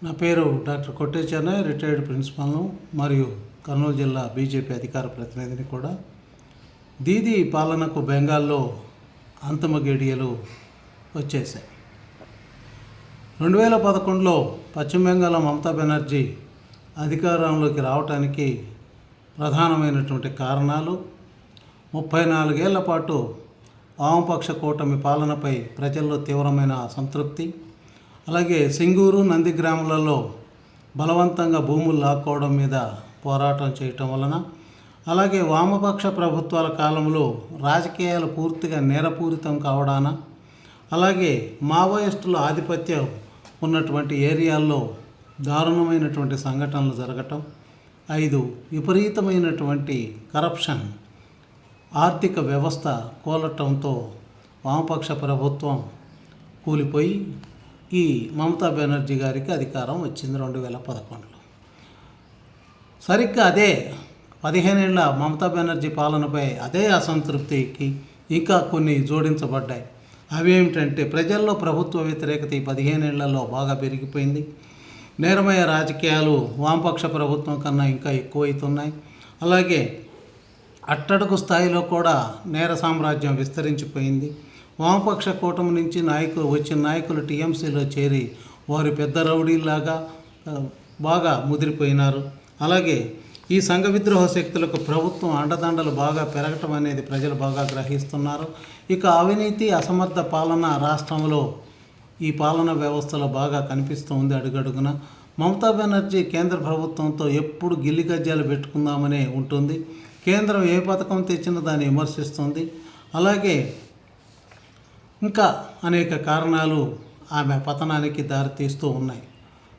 నా పేరు డాక్టర్ కొట్టే చెన్నై, రిటైర్డ్ ప్రిన్సిపాల్ను మరియు కర్నూలు జిల్లా బీజేపీ అధికార ప్రతినిధిని కూడా. దీదీ పాలనకు బెంగాల్లో అంతిమ గడియలు వచ్చేసాయి. 2011లో పశ్చిమ బెంగాల్లో మమతా బెనర్జీ అధికారంలోకి రావడానికి ప్రధానమైనటువంటి కారణాలు 34 ఏళ్ల పాటు వామపక్ష కూటమి పాలనపై ప్రజల్లో తీవ్రమైన అసంతృప్తి, అలాగే సింగూరు, నందిగ్రాములలో బలవంతంగా భూములు లాక్కోవడం మీద పోరాటం చేయటం వలన, అలాగే వామపక్ష ప్రభుత్వాల కాలంలో రాజకీయాలు పూర్తిగా నేరపూరితం కావడాన, అలాగే మావోయిస్టుల ఆధిపత్యం ఉన్నటువంటి ఏరియాల్లో దారుణమైనటువంటి సంఘటనలు జరగటం, 5 విపరీతమైనటువంటి కరప్షన్, ఆర్థిక వ్యవస్థ కూలటంతో వామపక్ష ప్రభుత్వం కూలిపోయి ఈ మమతా బెనర్జీ గారికి అధికారం వచ్చింది 2011లో. సరిగ్గా అదే 15 ఏళ్ల మమతా బెనర్జీ పాలనపై అదే అసంతృప్తికి ఇంకా కొన్ని జోడించబడ్డాయి. అవేమిటంటే, ప్రజల్లో ప్రభుత్వ వ్యతిరేకత ఈ 15 ఏళ్లలో బాగా పెరిగిపోయింది. నేరమయ రాజకీయాలు వామపక్ష ప్రభుత్వం కన్నా ఇంకా ఎక్కువవుతున్నాయి. అలాగే అట్టడుగు స్థాయిలో కూడా నేర సామ్రాజ్యం విస్తరించిపోయింది. వామపక్ష కూటమి నుంచి వచ్చిన నాయకులు టీఎంసీలో చేరి వారి పెద్ద రౌడీలాగా బాగా ముదిరిపోయినారు. అలాగే ఈ సంఘ విద్రోహ శక్తులకు ప్రభుత్వం అండదండలు బాగా పెరగటం అనేది ప్రజలు బాగా గ్రహిస్తున్నారు. ఇక అవినీతి, అసమర్థ పాలన రాష్ట్రంలో ఈ పాలనా వ్యవస్థలో బాగా కనిపిస్తూ ఉంది అడుగడుగున. మమతా బెనర్జీ కేంద్ర ప్రభుత్వంతో ఎప్పుడు గిల్లి గజ్జాలు పెట్టుకుందామనే ఉంటుంది. కేంద్రం ఏ పథకం తెచ్చినా దాన్ని విమర్శిస్తుంది. అలాగే ఇంకా అనేక కారణాలు ఆమె పతనానికి దారితీస్తూ ఉన్నాయి.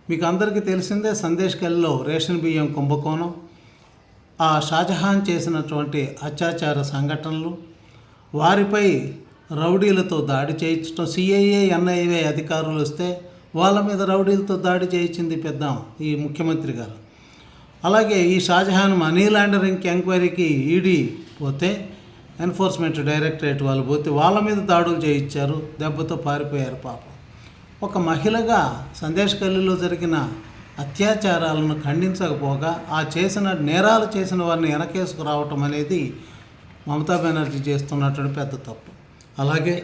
మీకు అందరికీ తెలిసిందే, సందేశ్గల్లో రేషన్ బియ్యం కుంభకోణం, ఆ షాజహాన్ చేసినటువంటి అత్యాచార సంఘటనలు, వారిపై రౌడీలతో దాడి చేయించడం, సిఐఏ, ఎన్ఐఏ అధికారులు వస్తే వాళ్ళ మీద రౌడీలతో దాడి చేయించింది పెద్ద ఈ ముఖ్యమంత్రి గారు. అలాగే ఈ షాజహాన్ మనీ లాండరింగ్ ఎంక్వైరీకి ఈడీ పోతే, ఎన్ఫోర్స్మెంట్ డైరెక్టరేట్ వాళ్ళు పోతే వాళ్ళ మీద దాడులు చేయించారు, దెబ్బతో పారిపోయారు పాపం. ఒక మహిళగా సందేశ్గల్లీలో జరిగిన అత్యాచారాలను ఖండించకపోగా ఆ నేరాలు చేసిన వారిని వెనకేసుకు రావటం అనేది మమతా బెనర్జీ చేస్తున్నటువంటి పెద్ద తప్పు. అలాగే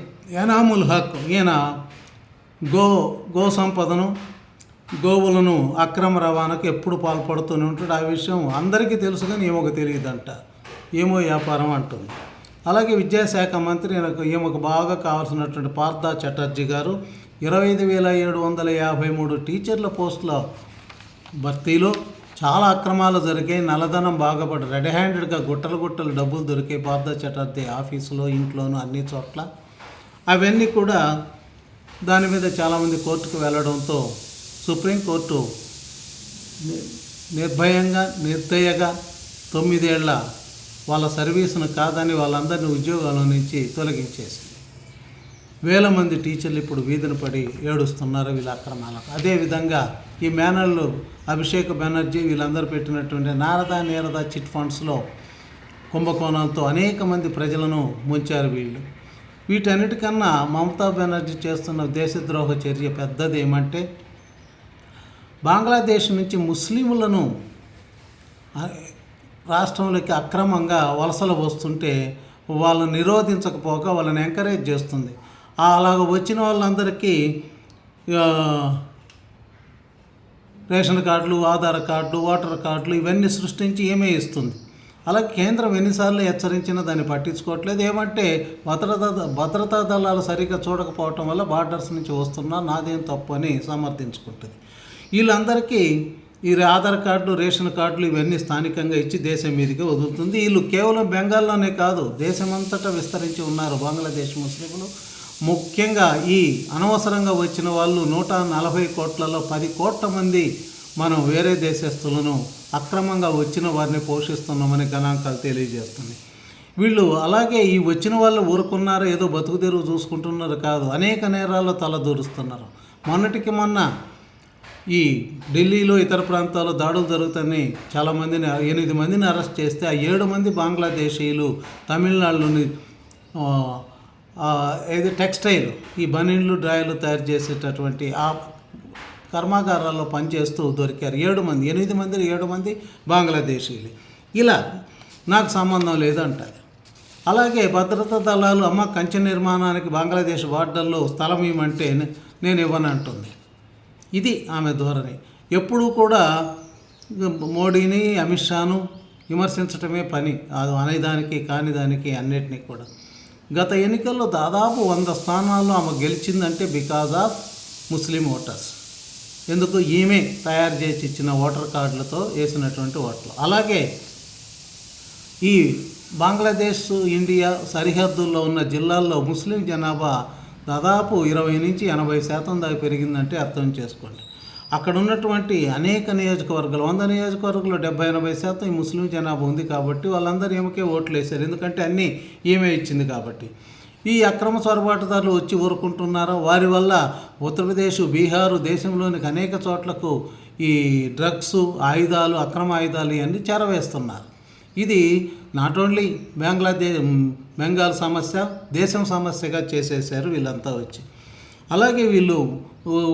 ఎనాముల్ హక్, ఈయన గో సంపదను, గోవులను అక్రమ రవాణాకు ఎప్పుడు పాల్పడుతూనే ఉంటాడు. ఆ విషయం అందరికీ తెలుసు, కానీ ఏమోక తెలియదంట, ఏమో వ్యాపారం అంటుంది. అలాగే విద్యాశాఖ మంత్రి ఈమెకు బాగా కావాల్సినటువంటి పార్థా చటర్జీ గారు 25,753 టీచర్ల పోస్టుల భర్తీలో చాలా అక్రమాలు జరిగాయి. నల్లధనం బాగాపడి రెడ్ హ్యాండెడ్గా గుట్టలు డబ్బులు దొరికాయి పార్థా చటర్జీ ఆఫీసులో, ఇంట్లోనూ, అన్ని చోట్ల. అవన్నీ కూడా దాని మీద చాలామంది కోర్టుకు వెళ్ళడంతో సుప్రీంకోర్టు నిర్దయగా 9 ఏళ్ల వాళ్ళ సర్వీసును కాదని వాళ్ళందరినీ ఉద్యోగాల నుంచి తొలగించేసింది. వేల మంది టీచర్లు ఇప్పుడు వీధిన పడి ఏడుస్తున్నారు వీళ్ళ అక్రమాలకు. అదేవిధంగా ఈ మేనల్లు అభిషేక్ బెనర్జీ వీళ్ళందరూ పెట్టినటువంటి నీరద చిట్ ఫండ్స్లో కుంభకోణాలతో అనేక మంది ప్రజలను ముంచారు వీళ్ళు. వీటన్నిటికన్నా మమతా బెనర్జీ చేస్తున్న దేశద్రోహ చర్య పెద్దది ఏమంటే, బంగ్లాదేశ్ నుంచి ముస్లింలను రాష్ట్రంలోకి అక్రమంగా వలసలు వస్తుంటే వాళ్ళని నిరోధించకపోగా వాళ్ళని ఎంకరేజ్ చేస్తుంది. అలాగ వచ్చిన వాళ్ళందరికీ రేషన్ కార్డులు, ఆధార్ కార్డులు, ఓటర్ కార్డులు ఇవన్నీ సృష్టించి ఏమే ఇస్తుంది. అలాగే కేంద్రం ఎన్నిసార్లు హెచ్చరించినా దాన్ని పట్టించుకోవట్లేదు. ఏమంటే భద్రతా దళాలు సరిగ్గా చూడకపోవటం వల్ల బార్డర్స్ నుంచి వస్తున్నా నాదేం తప్పు అని సమర్థించుకుంటుంది. వీళ్ళందరికీ ఈ ఆధార్ కార్డులు, రేషన్ కార్డులు ఇవన్నీ స్థానికంగా ఇచ్చి దేశం మీదకి వదులుతుంది. వీళ్ళు కేవలం బెంగాల్లోనే కాదు, దేశమంతటా విస్తరించి ఉన్నారు బంగ్లాదేశ్ ముస్లింలు. ముఖ్యంగా ఈ అనవసరంగా వచ్చిన వాళ్ళు 140 కోట్లలో 10 కోట్ల మంది మనం వేరే దేశస్తులను అక్రమంగా వచ్చిన వారిని పోషిస్తున్నామని గణాంకాలు తెలియజేస్తుంది. వీళ్ళు అలాగే ఈ వచ్చిన వాళ్ళు ఊరుకున్నారు, ఏదో బతుకు తెరువు చూసుకుంటున్నారు కాదు, అనేక నేరాల్లో తలదూరుస్తున్నారు. మొన్నటికి మొన్న ఈ ఢిల్లీలో, ఇతర ప్రాంతాల్లో దాడులు జరుగుతాయని చాలామందిని 8 మందిని అరెస్ట్ చేస్తే ఆ 7 మంది బంగ్లాదేశీయులు తమిళనాడులోని టెక్స్టైల్, ఈ బనీన్లు, డ్రాయర్లు తయారు చేసేటటువంటి ఆ కర్మాగారాల్లో పనిచేస్తూ దొరికారు 7 మంది బంగ్లాదేశీలు. ఇలా నాకు సంబంధం లేదంటారు. అలాగే భద్రతా దళాలు అమ్మ కంచె నిర్మాణానికి బంగ్లాదేశ్ బార్డర్లో స్థలం ఇవ్వమంటే నేను ఇవ్వనంటుంది. ఇది ఆమె ధోరణి. ఎప్పుడూ కూడా మోడీని అమిత్ షాను విమర్శించటమే పని, అది అనేదానికి కాని దానికి అన్నిటినీ కూడా. గత ఎన్నికల్లో దాదాపు 100 స్థానాల్లో ఆమె గెలిచిందంటే బికాజ్ ఆఫ్ ముస్లిం ఓటర్స్. ఎందుకు? ఈమె తయారు చేసి ఇచ్చిన ఓటర్ కార్డులతో వేసినటువంటి ఓట్లు. అలాగే ఈ బంగ్లాదేశ్ ఇండియా సరిహద్దుల్లో ఉన్న జిల్లాల్లో ముస్లిం జనాభా దాదాపు 20 నుంచి 80% దాకా పెరిగిందంటే అర్థం చేసుకోండి. అక్కడ ఉన్నటువంటి అనేక నియోజకవర్గాలు 100 నియోజకవర్గాల్లో 70-80% ఈ ముస్లిం జనాభా ఉంది కాబట్టి వాళ్ళందరూ ఈమెకే ఓట్లు వేశారు. ఎందుకంటే అన్నీ ఈమె ఇచ్చింది కాబట్టి. ఈ అక్రమ చొరబాటుదారులు వచ్చి ఊరుకుంటున్నారో వారి వల్ల ఉత్తరప్రదేశ్, బీహారు దేశంలోని అనేక చోట్లకు ఈ డ్రగ్స్, ఆయుధాలు, అక్రమ ఆయుధాలు ఇవన్నీ చేరవేస్తున్నారు. ఇది నాట్ ఓన్లీ బెంగాల్ సమస్య, దేశం సమస్యగా చేసేసారు వీళ్ళంతా వచ్చి. అలాగే వీళ్ళు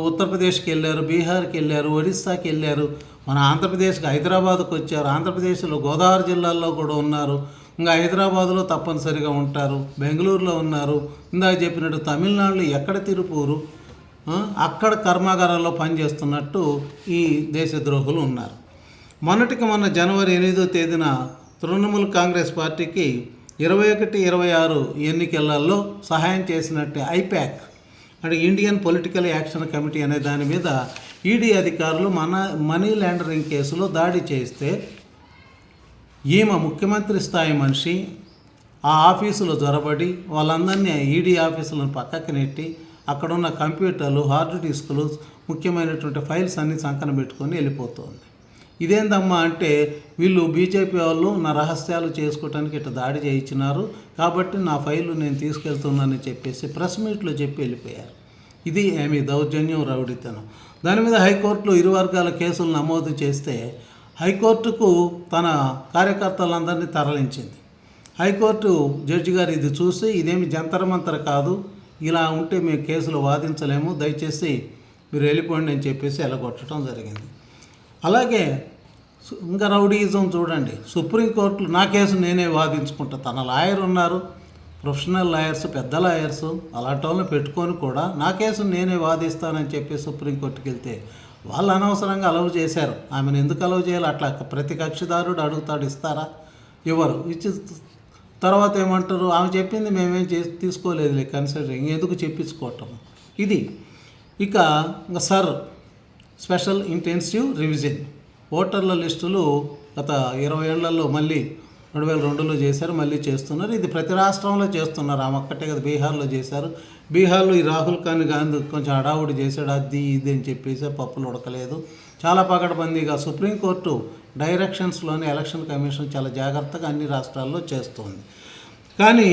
ఉత్తరప్రదేశ్కి వెళ్ళారు, బీహార్కి వెళ్ళారు, ఒడిస్సాకి వెళ్ళారు, మన ఆంధ్రప్రదేశ్కి హైదరాబాద్కి వచ్చారు. ఆంధ్రప్రదేశ్లో గోదావరి జిల్లాల్లో కూడా ఉన్నారు. ఇంకా హైదరాబాద్లో తప్పనిసరిగా ఉంటారు, బెంగళూరులో ఉన్నారు. ఇందాక చెప్పినట్టు తమిళనాడులో ఎక్కడ తిరుపూరు అక్కడ కర్మాగారాల్లో పనిచేస్తున్నట్టు ఈ దేశద్రోహులు ఉన్నారు. మొన్న జనవరి 8వ తేదీన తృణమూల్ కాంగ్రెస్ పార్టీకి 21-26 ఎన్నికలలో సహాయం చేసినట్టే ఐపాక్ అంటే ఇండియన్ పొలిటికల్ యాక్షన్ కమిటీ అనే దాని మీద ఈడీ అధికారులు మనీ లాండరింగ్ కేసులో దాడి చేస్తే ఈమె ముఖ్యమంత్రి స్థాయి మనిషి ఆ ఆఫీసులో జొరబడి వాళ్ళందరినీ ఈడీ ఆఫీసులను పక్కకి నెట్టి అక్కడున్న కంప్యూటర్లు, హార్డ్ డిస్కులు, ముఖ్యమైనటువంటి ఫైల్స్ అన్నీ సంకన పెట్టుకొని వెళ్ళిపోతుంది. ఇదేందమ్మా అంటే వీళ్ళు బీజేపీ వాళ్ళు నా రహస్యాలు చేసుకోవడానికి ఇట్లా దాడి చేయించినారు కాబట్టి నా ఫైలు నేను తీసుకెళ్తున్నానని చెప్పేసి ప్రెస్ మీట్లో చెప్పి వెళ్ళిపోయారు. ఇది ఏమి దౌర్జన్యం, రౌడీతనం. దాని మీద హైకోర్టులో 2 వర్గాల కేసులు నమోదు చేస్తే హైకోర్టుకు తన కార్యకర్తలందరినీ తరలించింది. హైకోర్టు జడ్జి గారు ఇది చూసి ఇదేమి జంతరమంతర కాదు, ఇలా ఉంటే మేము కేసులు వాదించలేము, దయచేసి మీరు వెళ్ళిపోండి అని చెప్పేసి ఎలగొట్టడం జరిగింది. అలాగే ఇంకా రౌడీయిజం చూడండి. సుప్రీంకోర్టులో నా కేసు నేనే వాదించుకుంటా, తన లాయర్ ఉన్నారు, ప్రొఫెషనల్ లాయర్స్, పెద్ద లాయర్స్, అలాంటి వాళ్ళని పెట్టుకొని కూడా నా కేసు నేనే వాదిస్తానని చెప్పి సుప్రీంకోర్టుకి వెళ్తే వాళ్ళు అనవసరంగా అలవ్ చేశారు. ఆమెను ఎందుకు అలవ్ చేయాలి? అట్లా ప్రతి కక్షిదారుడు అడుగుతాడు, ఇస్తారా? ఇవ్వరు. ఇచ్చి తర్వాత ఏమంటారు, ఆమె చెప్పింది మేమేం తీసుకోలేదు కన్సిడరింగ్, ఎందుకు చెప్పించుకోవటం. ఇది ఇక సార్ స్పెషల్ ఇంటెన్సివ్ రివిజన్ ఓటర్ల లిస్టులు గత 20 ఏళ్లలో మళ్ళీ 2002లో చేశారు, మళ్ళీ చేస్తున్నారు. ఇది ప్రతి రాష్ట్రంలో చేస్తున్నారు. ఆమె ఒక్కటే కదా బీహార్లో చేశారు. బీహార్లో ఈ రాహుల్ గాంధీ కొంచెం హడావుడి చేశాడు, అది ఇది అని చెప్పేసి పప్పులు ఉడకలేదు. చాలా పకడ్బందీగా సుప్రీంకోర్టు డైరెక్షన్స్లోని ఎలక్షన్ కమిషన్ చాలా జాగ్రత్తగా అన్ని రాష్ట్రాల్లో చేస్తుంది. కానీ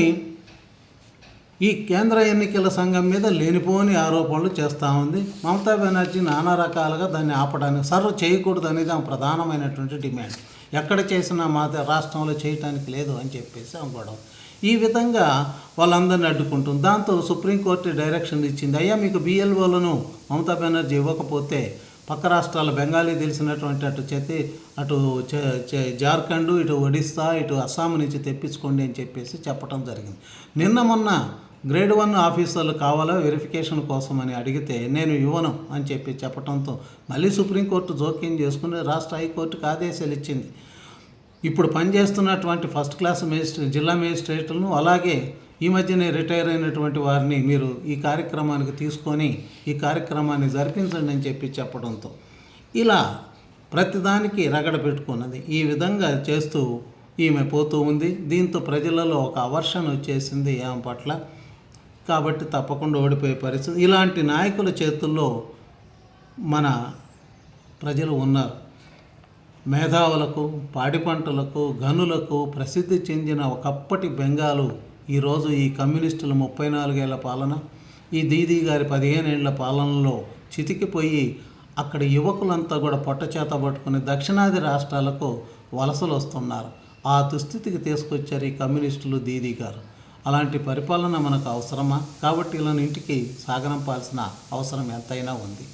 ఈ కేంద్ర ఎన్నికల సంఘం మీద లేనిపోని ఆరోపణలు చేస్తూ ఉంది. మమతా బెనర్జీ నానా రకాలుగా దాన్ని ఆపడానికి సర్వ్ చేయకూడదు అనేది ఆమె ప్రధానమైనటువంటి డిమాండ్. ఎక్కడ చేసినా మా రాష్ట్రంలో చేయటానికి లేదు అని చెప్పేసి అనుకోవడం. ఈ విధంగా వాళ్ళందరినీ అడ్డుకుంటుంది. దాంతో సుప్రీంకోర్టు డైరెక్షన్ ఇచ్చింది, అయ్యా మీకు బిఎల్ఓలను మమతా బెనర్జీ ఇవ్వకపోతే పక్క రాష్ట్రాల బెంగాలీ తెలిసినటువంటి అటు జార్ఖండ్, ఇటు ఒడిస్సా, ఇటు అస్సాం నుంచి తెప్పించుకోండి అని చెప్పేసి చెప్పడం జరిగింది. మొన్న గ్రేడ్ 1 ఆఫీసర్లు కావాలా వెరిఫికేషన్ కోసం అని అడిగితే నేను ఇవ్వను అని చెప్పడంతో మళ్ళీ సుప్రీంకోర్టు జోక్యం చేసుకుని రాష్ట్ర హైకోర్టుకు ఆదేశాలు ఇచ్చింది. ఇప్పుడు పనిచేస్తున్నటువంటి ఫస్ట్ క్లాస్ జిల్లా మేజిస్ట్రేట్లను అలాగే ఈ మధ్యనే రిటైర్ అయినటువంటి వారిని మీరు ఈ కార్యక్రమానికి తీసుకొని ఈ కార్యక్రమాన్ని జరిపించండి అని చెప్పడంతో ఇలా ప్రతిదానికి రగడ పెట్టుకున్నది. ఈ విధంగా చేస్తూ ఈమె పోతూ ఉంది. దీంతో ప్రజలలో ఒక అవర్షన్ వచ్చేసింది ఆమె పట్ల. కాబట్టి తప్పకుండా ఓడిపోయే పరిస్థితి. ఇలాంటి నాయకుల చేతుల్లో మన ప్రజలు ఉన్నారు. మేధావులకు, పాడి పంటలకు, గనులకు ప్రసిద్ధి చెందిన ఒకప్పటి బెంగాలు ఈరోజు ఈ కమ్యూనిస్టుల 34 ఏళ్ల పాలన, ఈ దీదీ గారి 15 ఏళ్ల పాలనలో చితికిపోయి అక్కడ యువకులంతా కూడా పొట్టచేత పట్టుకుని దక్షిణాది రాష్ట్రాలకు వలసలు వస్తున్నారు. ఆ దుస్థితికి తీసుకొచ్చారు ఈ కమ్యూనిస్టులు, దీదీ గారు. అలాంటి పరిపాలన మనకు అవసరమా? కాబట్టి ఇలా ఇంటికి సాగనంపాల్సిన అవసరం ఎంతైనా ఉంది.